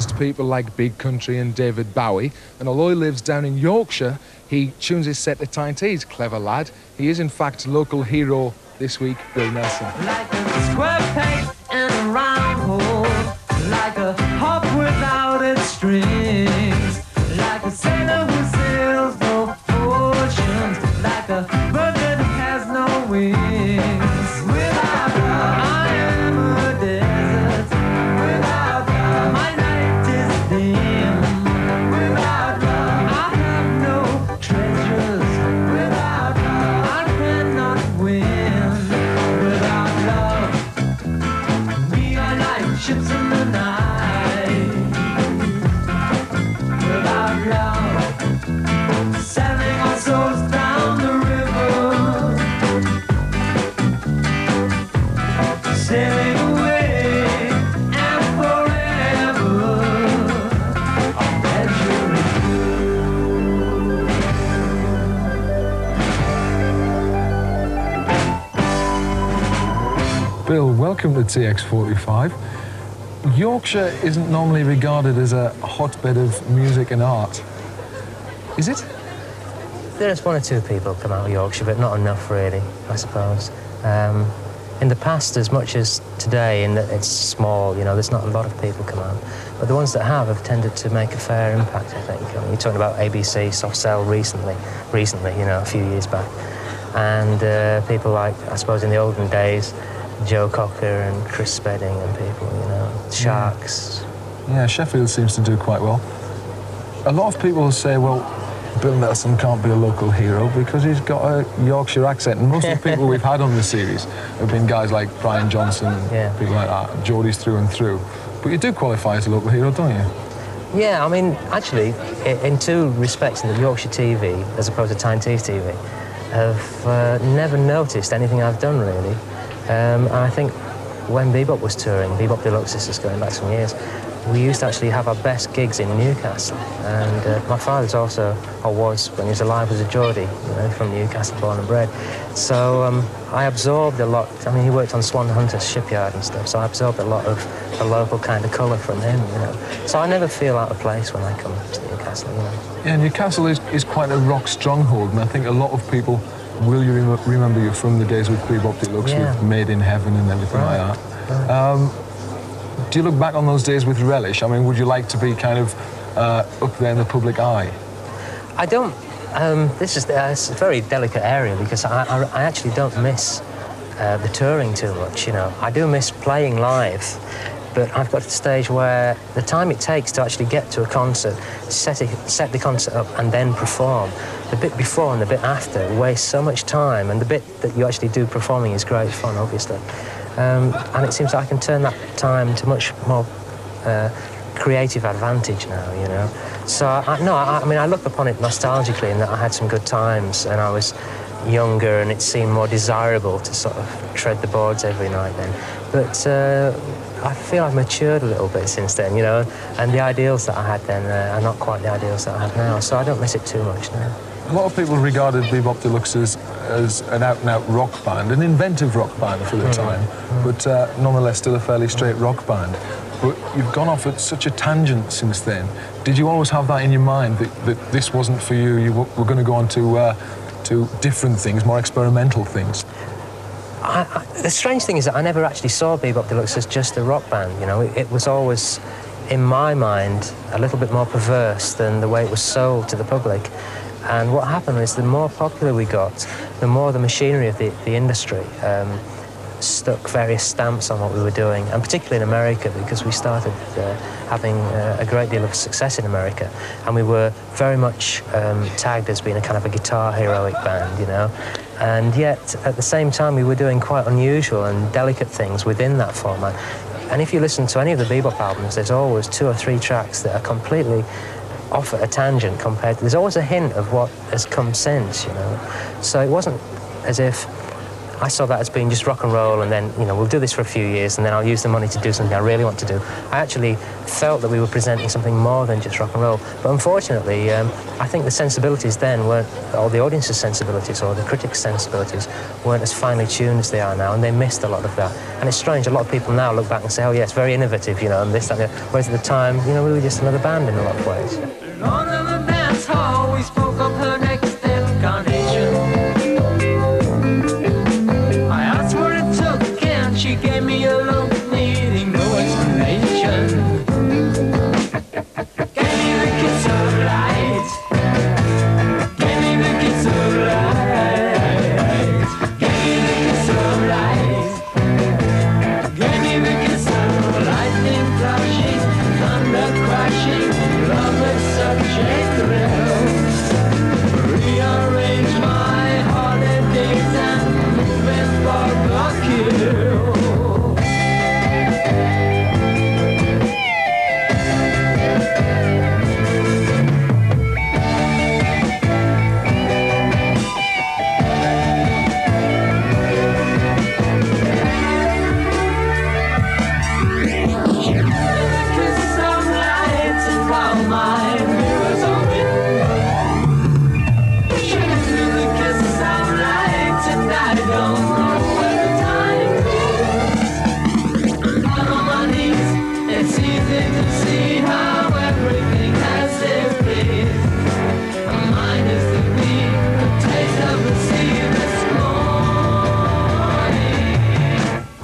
listens to people like Big Country and David Bowie, and although he lives down in Yorkshire, he tunes his set to Tyne. Clever lad. He is in fact local hero this week, Bill Nelson. Like a square peg and a round hole, like a harp without its strings, like a sailor who sails no oceans, like a bird that has no wings. Without love, I am a desert. Without love, my night is dim. Without love, I have no treasures. Without love, I cannot win. Without love, we are like ships in the night. Without love, sailing our souls down the river, sailing away and forever, our pleasure is Bill, welcome to TX45. Yorkshire isn't normally regarded as a hotbed of music and art. Is it? There's one or two people come out of Yorkshire, but not enough really, I suppose. In the past, as much as today, in that it's small, you know, there's not a lot of people come out. But the ones that have tended to make a fair impact, I think. I mean, you're talking about ABC, Soft Cell recently, you know, a few years back. And people like, I suppose in the olden days, Joe Cocker and Chris Spedding and people, you know, Sharks. Yeah, Sheffield seems to do quite well. A lot of people say, well, Bill Nelson can't be a local hero because he's got a Yorkshire accent. And most of the people we've had on the series have been guys like Brian Johnson and people like that. Geordie's through and through. But you do qualify as a local hero, don't you? Yeah, I mean, actually, in two respects, in the Yorkshire TV, as opposed to Tyne TV, have never noticed anything I've done, really. And I think when Bebop was touring, Bebop Deluxe, this is going back some years, we used to actually have our best gigs in Newcastle. And my father's also, or was, when he was alive, was a Geordie, you know, from Newcastle, born and bred. So I absorbed a lot. I mean, he worked on Swan Hunter's shipyard and stuff, so I absorbed a lot of the local kind of colour from him, you know. So I never feel out of place when I come to Newcastle, you know. Yeah, Newcastle is quite a rock stronghold, and I think a lot of people will remember you from the days with Bebop Deluxe, with Made in Heaven and everything like that. Right. Do you look back on those days with relish? I mean, would you like to be kind of up there in the public eye? I don't. This is it's a very delicate area because I actually don't miss the touring too much, you know. I do miss playing live, but I've got to the stage where the time it takes to actually get to a concert, set the concert up and then perform, the bit before and the bit after wastes so much time, and the bit that you actually do performing is great fun, obviously. And it seems like I can turn that time to much more creative advantage now, you know. So, I mean, I look upon it nostalgically in that I had some good times and I was younger and it seemed more desirable to sort of tread the boards every night then. But I feel I've matured a little bit since then, you know, and the ideals that I had then are not quite the ideals that I have now, so I don't miss it too much now. A lot of people regarded Bebop Deluxe as an out-and-out rock band, an inventive rock band for the time, but nonetheless still a fairly straight rock band. But you've gone off at such a tangent since then. Did you always have that in your mind, that this wasn't for you, you were going to go on to different things, more experimental things? The strange thing is that I never actually saw Bebop Deluxe as just a rock band, you know. It was always, in my mind, a little bit more perverse than the way it was sold to the public. And what happened is the more popular we got, the more the machinery of the industry stuck various stamps on what we were doing, and particularly in America, because we started having a great deal of success in America, and we were very much tagged as being a kind of a guitar heroic band, you know. And yet, at the same time, we were doing quite unusual and delicate things within that format. And if you listen to any of the bebop albums, there's always 2 or 3 tracks that are completely off at a tangent compared to... There's always a hint of what has come since, you know. So it wasn't as if I saw that as being just rock and roll and then, you know, we'll do this for a few years and then I'll use the money to do something I really want to do. I actually felt that we were presenting something more than just rock and roll. But unfortunately, I think the sensibilities then weren't, or the audience's sensibilities or the critics' sensibilities weren't as finely tuned as they are now, and they missed a lot of that. And it's strange, a lot of people now look back and say, oh yes, very innovative, you know, and this, that, and the other. Whereas at the time, you know, we were just another band in a lot of ways. Lord of the dance hall, we spoke of her next incarnation. I asked where it took, and she gave me a look needing no explanation. Gave me the kiss of light. Gave me the kiss of light. Gave me the kiss of light. Gave me the kiss of lightning flashing, thunder crashing, love with such a thrill. Rearrange my holidays and moving for Buckhill.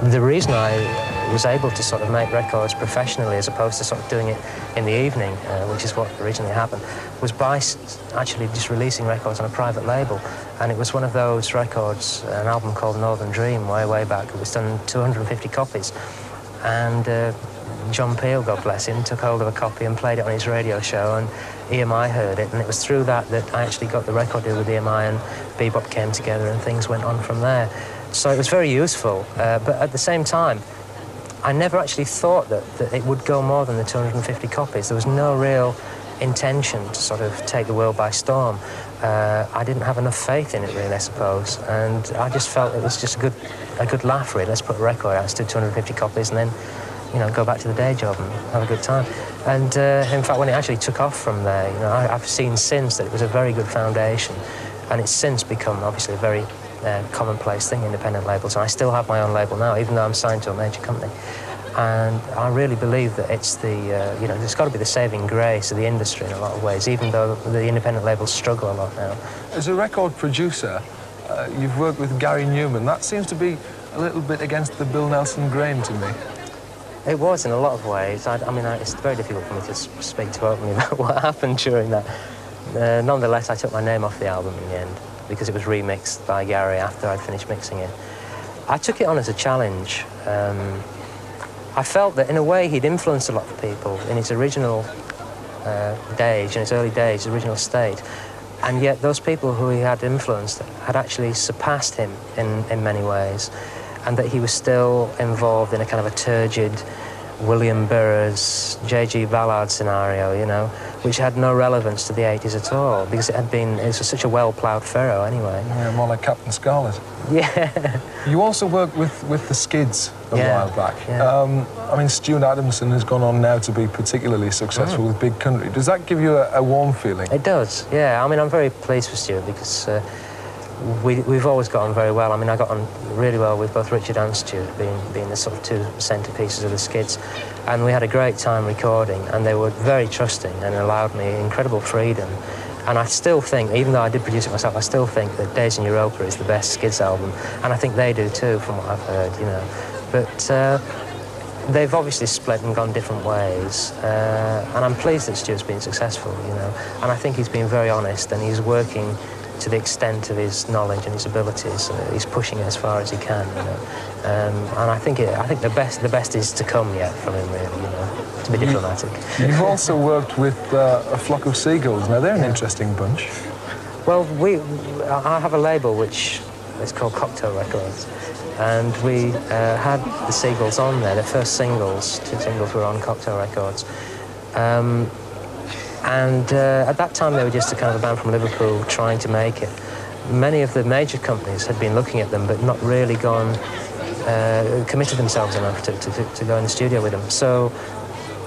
The reason I was able to sort of make records professionally as opposed to sort of doing it in the evening, which is what originally happened, was by actually just releasing records on a private label. And it was one of those records, an album called Northern Dream, way back. It was done 250 copies. And John Peel, God bless him, took hold of a copy and played it on his radio show, and EMI heard it, and it was through that that I actually got the record deal with EMI, and Bebop came together and things went on from there. So it was very useful, but at the same time, I never actually thought that it would go more than the 250 copies. There was no real intention to sort of take the world by storm. I didn't have enough faith in it, really, I suppose, and I just felt it was just a good laugh, really. Let's put a record out, let's do 250 copies, and then, you know, go back to the day job and have a good time. And in fact, when it actually took off from there, you know, I've seen since that it was a very good foundation, and it's since become, obviously, a very commonplace thing, independent labels, and I still have my own label now, even though I'm signed to a major company. And I really believe that it's the, you know, there's got to be the saving grace of the industry in a lot of ways, even though the independent labels struggle a lot now. As a record producer, you've worked with Gary Newman. That seems to be a little bit against the Bill Nelson grain to me. It was in a lot of ways. I mean, it's very difficult for me to speak too openly about what happened during that. Nonetheless, I took my name off the album in the end, because it was remixed by Gary after I'd finished mixing it. I took it on as a challenge. I felt that in a way he'd influenced a lot of people in his original days, in his early days, original state, and yet those people who he had influenced had actually surpassed him in many ways, and that he was still involved in a kind of a turgid William Burroughs, J.G. Ballard scenario, you know, which had no relevance to the 80s at all, because it was such a well-ploughed furrow anyway. Yeah, more like Captain Scarlet. Yeah. You also worked with the Skids a while back. Yeah. I mean, Stuart Adamson has gone on now to be particularly successful with Big Country. Does that give you a warm feeling? It does, yeah. I mean, I'm very pleased for Stuart because we've always got on very well. I mean, I got on really well with both Richard and Stuart, being the sort of two centerpieces of the Skids. And we had a great time recording, and they were very trusting and allowed me incredible freedom. And I still think, even though I did produce it myself, I still think that Days in Europa is the best Skids album. And I think they do too, from what I've heard, you know. But they've obviously split and gone different ways. And I'm pleased that Stuart's been successful, you know. And I think he's been very honest, and he's working to the extent of his knowledge and his abilities. He's pushing it as far as he can, you know. And I think the best is to come yet from him, really, you know, to be diplomatic. You've also worked with a flock of seagulls. Now, they're an interesting bunch. Well, I have a label which is called Cocktail Records, and we had the Seagulls on there. Their first singles, 2 singles, were on Cocktail Records. And at that time, they were just a kind of a band from Liverpool trying to make it. Many of the major companies had been looking at them, but not really committed themselves enough to go in the studio with them. So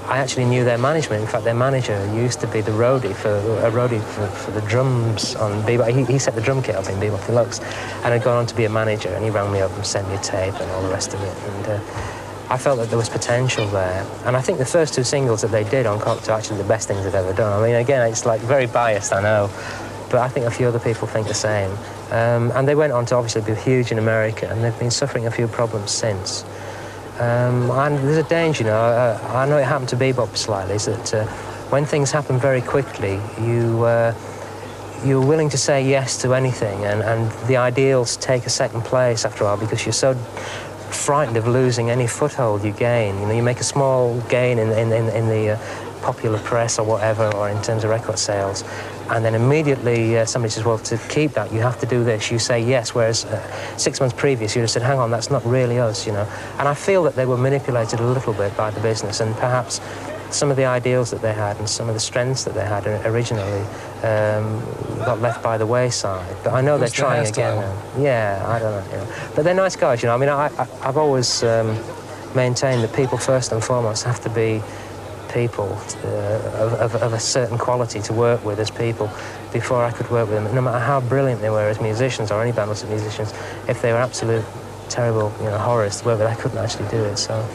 I actually knew their management. In fact, their manager used to be the roadie for the drums on Bebop. He set the drum kit up in Bebop Deluxe, and had gone on to be a manager. And he rang me up and sent me a tape and all the rest of it. And I felt that there was potential there. And I think the first 2 singles that they did on Cocteau are actually the best things they've ever done. I mean, again, it's like very biased, I know, but I think a few other people think the same. And they went on to obviously be huge in America, and they've been suffering a few problems since. And there's a danger, you know, I know it happened to Bebop slightly, is that when things happen very quickly, you're willing to say yes to anything, and the ideals take a second place after a while because you're so frightened of losing any foothold you gain. You know, you make a small gain in the popular press or whatever, or in terms of record sales, and then immediately somebody says, well, to keep that, you have to do this. You say yes, whereas 6 months previous, you'd have said, hang on, that's not really us, you know. And I feel that they were manipulated a little bit by the business, and perhaps some of the ideals that they had and some of the strengths that they had originally got left by the wayside. But I know they're trying again now. Yeah, I don't know, you know. But they're nice guys, you know. I mean, I've always maintained that people first and foremost have to be people of a certain quality to work with as people before I could work with them. No matter how brilliant they were as musicians, or any band of musicians, if they were absolute terrible, you know, horrors to work with, I couldn't actually do it, so.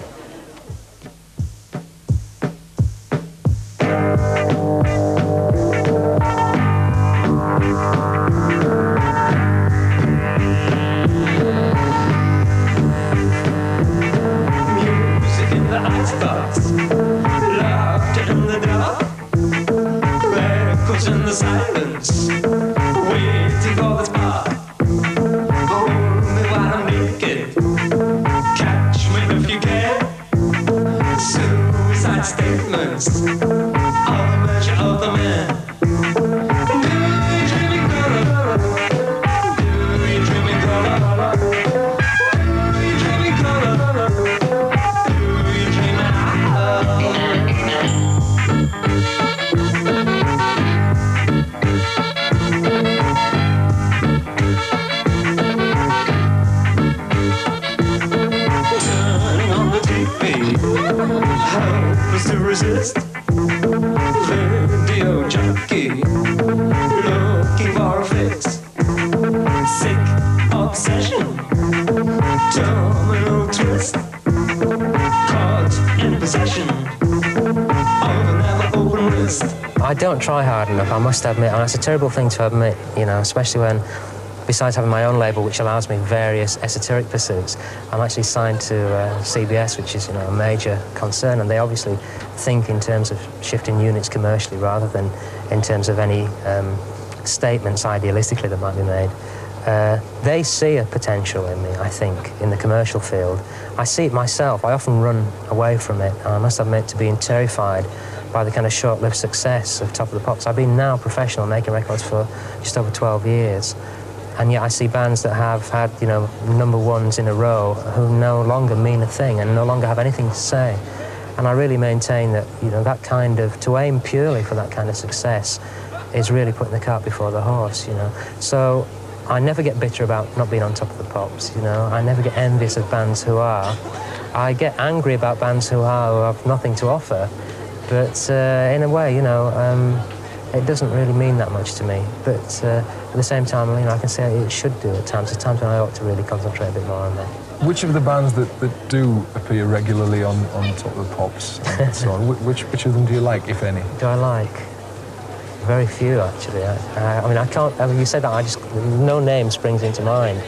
I don't try hard enough, I must admit, and it's a terrible thing to admit, you know, especially when, besides having my own label, which allows me various esoteric pursuits, I'm actually signed to CBS, which is, you know, a major concern, and they obviously think in terms of shifting units commercially rather than in terms of any statements idealistically that might be made. They see a potential in me, I think, in the commercial field. I see it myself. I often run away from it, and I must admit to being terrified by the kind of short-lived success of Top of the Pops. I've been now professional making records for just over 12 years, and yet I see bands that have had, you know, #1s in a row who no longer mean a thing and no longer have anything to say. And I really maintain that, you know, that kind of, to aim purely for that kind of success is really putting the cart before the horse, you know. So I never get bitter about not being on Top of the Pops, you know. I never get envious of bands who are. I get angry about bands who have nothing to offer. But in a way, you know, it doesn't really mean that much to me. But at the same time, you know, I can say it should do at times. There's times when I ought to really concentrate a bit more on that. Which of the bands that do appear regularly on Top of the Pops and so on, which of them do you like, if any? Do I like? Very few, actually. I mean, I can't, I mean, you said that, no name springs into mind.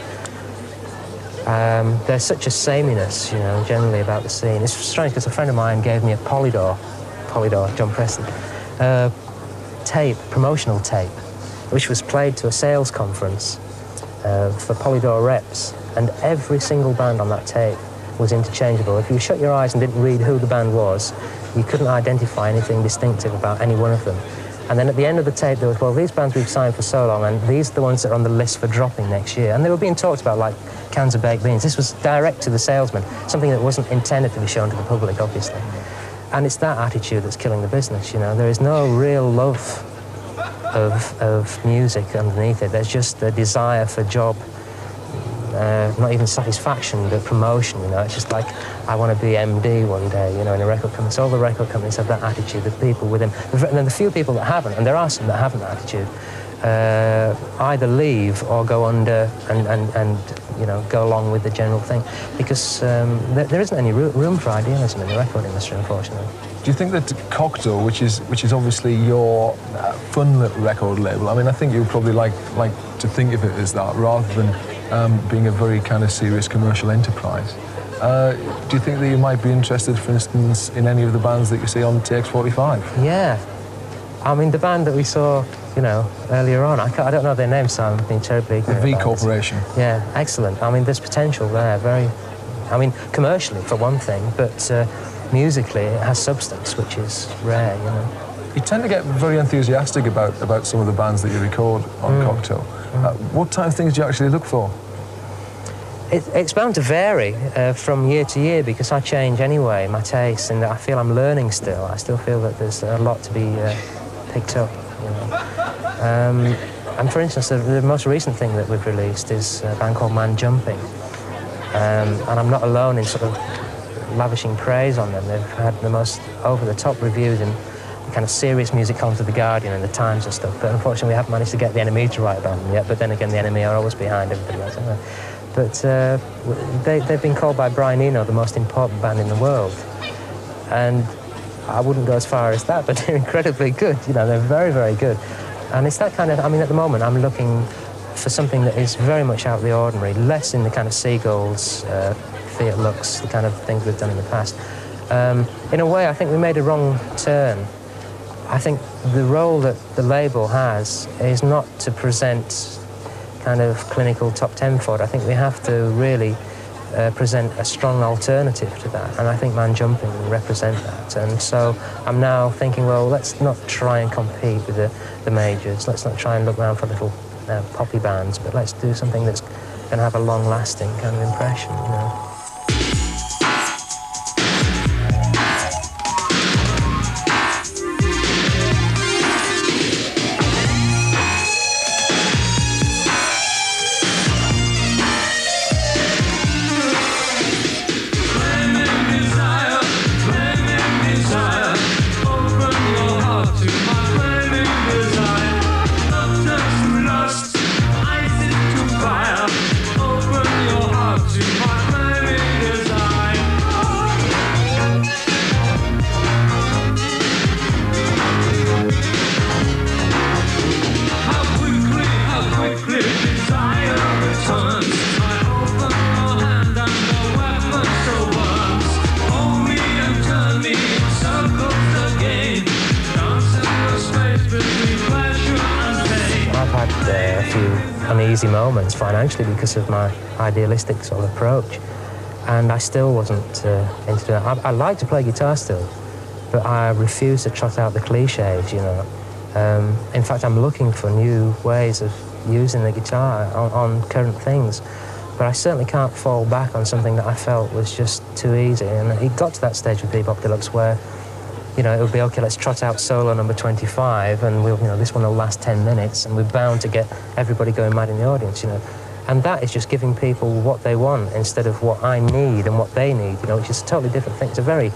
There's such a sameness, you know, generally about the scene. It's strange because a friend of mine gave me a Polydor, John Preston, promotional tape, which was played to a sales conference for Polydor reps, and every single band on that tape was interchangeable. If you shut your eyes and didn't read who the band was, you couldn't identify anything distinctive about any one of them. And then at the end of the tape, there was, well, these bands we've signed for so long, and these are the ones that are on the list for dropping next year. And they were being talked about like cans of baked beans. This was direct to the salesman, something that wasn't intended to be shown to the public, obviously. And it's that attitude that's killing the business, you know. There is no real love of music underneath it. There's just a desire for job not even satisfaction, but promotion, you know. It's just like, I want to be MD one day, you know, in a record company. So all the record companies have that attitude, the people with them. And then the few people that haven't, and there are some that haven't that attitude, either leave or go under and you know, go along with the general thing. Because there isn't any room for idealism in the record industry, unfortunately. Do you think that Cocteau, which is obviously your fun little record label, I mean, I think you would probably like to think of it as that rather than being a very kind of serious commercial enterprise. Do you think that you might be interested, for instance, in any of the bands that you see on TX45? Yeah. I mean, the band that we saw, you know, earlier on, I don't know their names, so I'm being terribly ignorant. The V Corporation. Yeah, excellent. I mean, there's potential there, I mean, commercially, for one thing, but musically, it has substance, which is rare, you know. You tend to get very enthusiastic about some of the bands that you record on Cocteau. What type of things do you actually look for? It's bound to vary from year to year because I change anyway, my tastes, and I feel I'm learning still. I still feel that there's a lot to be picked up, you know. And for instance, the most recent thing that we've released is a band called Man Jumping. And I'm not alone in sort of lavishing praise on them. They've had the most over-the-top reviews in the kind of serious music columns of The Guardian and The Times and stuff, but unfortunately we haven't managed to get the NME to write about them yet, but then again the NME are always behind everybody else, aren't they? But they've been called by Brian Eno the most important band in the world, and I wouldn't go as far as that, but they're incredibly good, you know, they're very, very good. And it's that kind of, I mean, at the moment I'm looking for something that is very much out of the ordinary, less in the kind of Seagulls, Fiat Lux, the kind of things we've done in the past. In a way, I think we made a wrong turn. I think the role that the label has is not to present kind of clinical top 10 for it. I think we have to really present a strong alternative to that, and I think Man Jumping will represent that. And so I'm now thinking, well, let's not try and compete with the majors. Let's not try and look around for little poppy bands, but let's do something that's going to have a long-lasting kind of impression, you know. Uneasy moments financially because of my idealistic sort of approach, and I still wasn't into that. I like to play guitar still, but I refuse to trot out the cliches, you know. In fact, I'm looking for new ways of using the guitar on current things, but I certainly can't fall back on something that I felt was just too easy. And it got to that stage with Bebop Deluxe where, you know, it would be, okay, let's trot out solo number 25, and we'll, you know, this one will last 10 minutes, and we're bound to get everybody going mad in the audience, you know. And that is just giving people what they want instead of what I need and what they need, you know, which is a totally different thing. It's a very,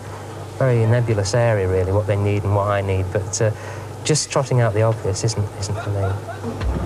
very nebulous area, really, what they need and what I need, but just trotting out the obvious isn't for me.